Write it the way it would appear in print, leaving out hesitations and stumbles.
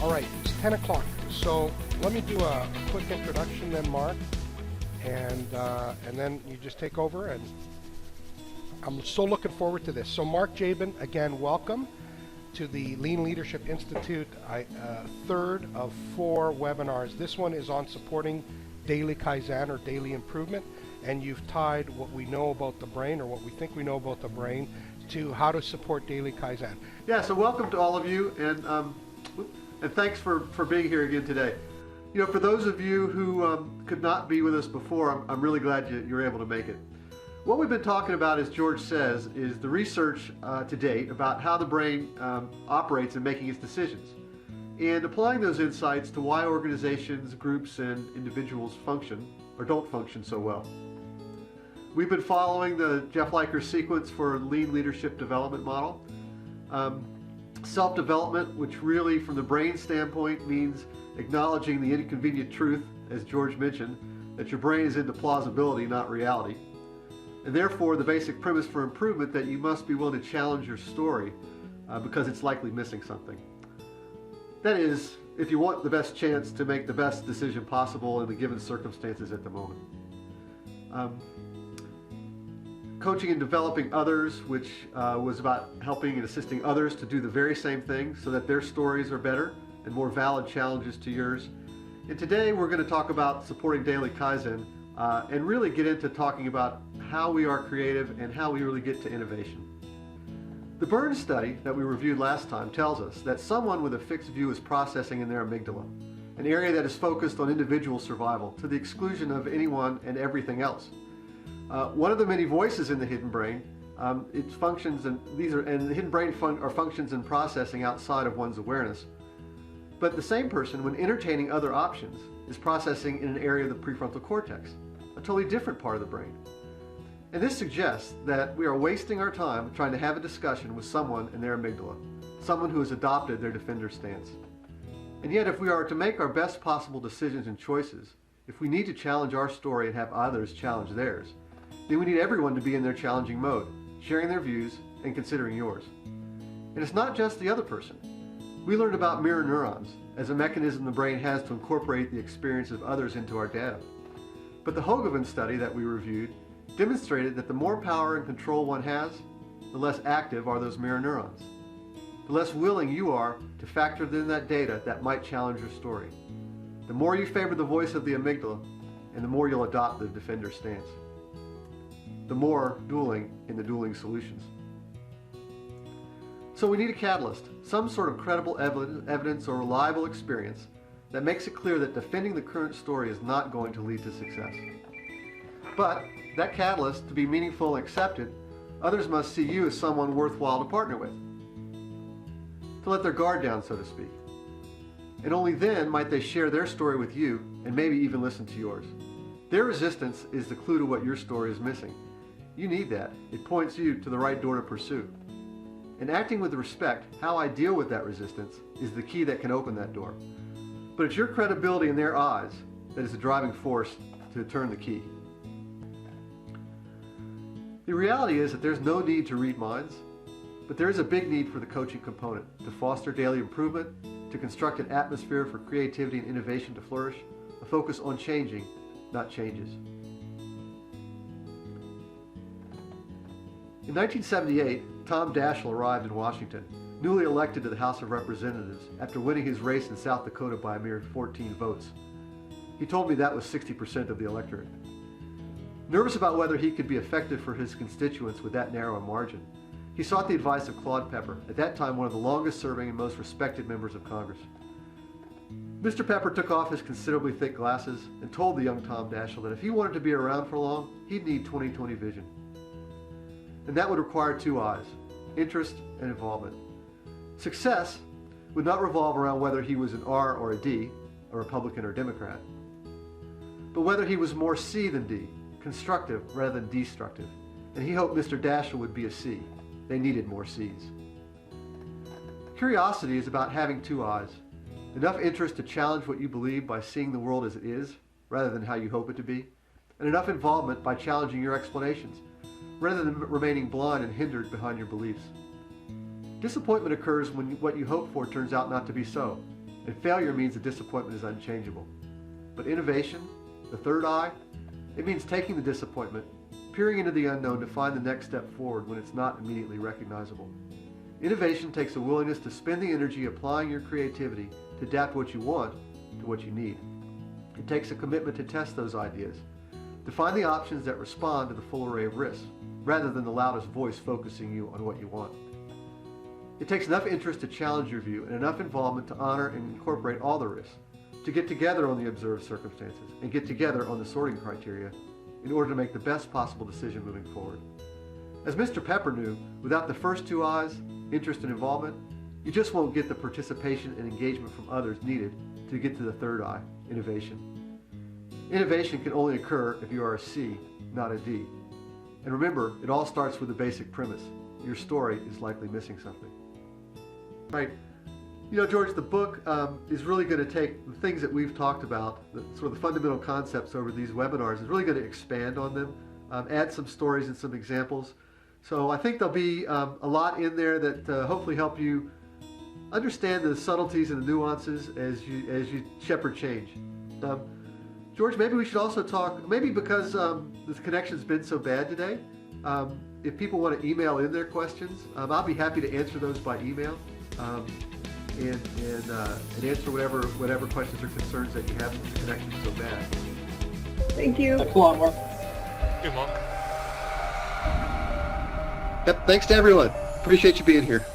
All right, it's 10 o'clock. So let me do a quick introduction then, Mark, and then you just take over. And I'm so looking forward to this. So Mark Jaben, again, welcome to the Lean Leadership Institute, third of 4 webinars. This one is on supporting daily Kaizen or daily improvement, and you've tied what we know about the brain, or what we think we know about the brain, to how to support daily Kaizen. Yeah, so welcome to all of you, and thanks for being here again today. You know, for those of you who could not be with us before, I'm really glad you're able to make it. What we've been talking about, as George says, is the research to date about how the brain operates in making its decisions, and applying those insights to why organizations, groups, and individuals function or don't function so well. We've been following the Jeff Liker sequence for Lean Leadership Development Model. Self-development, which really, from the brain standpoint, means acknowledging the inconvenient truth, as George mentioned, that your brain is into plausibility, not reality. And therefore, the basic premise for improvement that you must be willing to challenge your story because it's likely missing something. That is, if you want the best chance to make the best decision possible in the given circumstances at the moment. Coaching and developing others, which was about helping and assisting others to do the very same thing so that their stories are better and more valid challenges to yours. And today we're going to talk about supporting daily Kaizen and really get into talking about how we are creative and how we really get to innovation. The Burns study that we reviewed last time tells us that someone with a fixed view is processing in their amygdala, an area that is focused on individual survival to the exclusion of anyone and everything else. One of the many voices in the hidden brain, its functions, and the hidden brain are functions and processing outside of one's awareness. But the same person, when entertaining other options, is processing in an area of the prefrontal cortex, a totally different part of the brain. And this suggests that we are wasting our time trying to have a discussion with someone in their amygdala, someone who has adopted their defender stance. And yet, if we are to make our best possible decisions and choices, if we need to challenge our story and have others challenge theirs, then we need everyone to be in their challenging mode, sharing their views and considering yours. And it's not just the other person. We learned about mirror neurons as a mechanism the brain has to incorporate the experience of others into our data. But the Jaben study that we reviewed demonstrated that the more power and control one has, the less active are those mirror neurons. The less willing you are to factor in that data that might challenge your story. The more you favor the voice of the amygdala, and the more you'll adopt the defender stance. The more dueling in the dueling solutions. So we need a catalyst, some sort of credible evidence or reliable experience that makes it clear that defending the current story is not going to lead to success. But that catalyst, to be meaningful and accepted, others must see you as someone worthwhile to partner with, to let their guard down, so to speak. And only then might they share their story with you and maybe even listen to yours. Their resistance is the clue to what your story is missing. You need that. It points you to the right door to pursue. And acting with respect, how I deal with that resistance, is the key that can open that door. But it's your credibility in their eyes that is the driving force to turn the key. The reality is that there's no need to read minds, but there is a big need for the coaching component to foster daily improvement, to construct an atmosphere for creativity and innovation to flourish, a focus on changing, not changes. In 1978, Tom Daschle arrived in Washington, newly elected to the House of Representatives after winning his race in South Dakota by a mere 14 votes. He told me that was 60% of the electorate. Nervous about whether he could be effective for his constituents with that narrow a margin, he sought the advice of Claude Pepper, at that time one of the longest serving and most respected members of Congress. Mr. Pepper took off his considerably thick glasses and told the young Tom Daschle that if he wanted to be around for long, he'd need 20/20 vision. And that would require 2 eyes, interest and involvement. Success would not revolve around whether he was an R or a D, a Republican or Democrat, but whether he was more C than D, constructive rather than destructive. And he hoped Mr. Daschle would be a C. They needed more C's. Curiosity is about having 2 eyes, enough interest to challenge what you believe by seeing the world as it is, rather than how you hope it to be, and enough involvement by challenging your explanations, rather than remaining blind and hindered behind your beliefs. Disappointment occurs when what you hope for turns out not to be so, and failure means the disappointment is unchangeable. But innovation, the third eye, it means taking the disappointment, peering into the unknown to find the next step forward when it's not immediately recognizable. Innovation takes a willingness to spend the energy applying your creativity to adapt what you want to what you need. It takes a commitment to test those ideas, to find the options that respond to the full array of risks, rather than the loudest voice focusing you on what you want. It takes enough interest to challenge your view and enough involvement to honor and incorporate all the risks, to get together on the observed circumstances and get together on the sorting criteria in order to make the best possible decision moving forward. As Mr. Pepper knew, without the first two eyes, interest and involvement, you just won't get the participation and engagement from others needed to get to the third eye, innovation. Innovation can only occur if you are a C, not a D. And remember, it all starts with the basic premise. Your story is likely missing something. Right. You know, George, the book is really going to take the things that we've talked about, the sort of the fundamental concepts over these webinars, is really going to expand on them, add some stories and some examples. So I think there'll be a lot in there that hopefully help you understand the subtleties and the nuances as you shepherd change. George, maybe we should also talk, maybe because this connection's been so bad today, if people want to email in their questions, I'll be happy to answer those by email and answer whatever questions or concerns that you have since the connection's so bad. Thank you. Thanks a lot, Mark. Thank you, Mark. Yep, thanks to everyone. Appreciate you being here.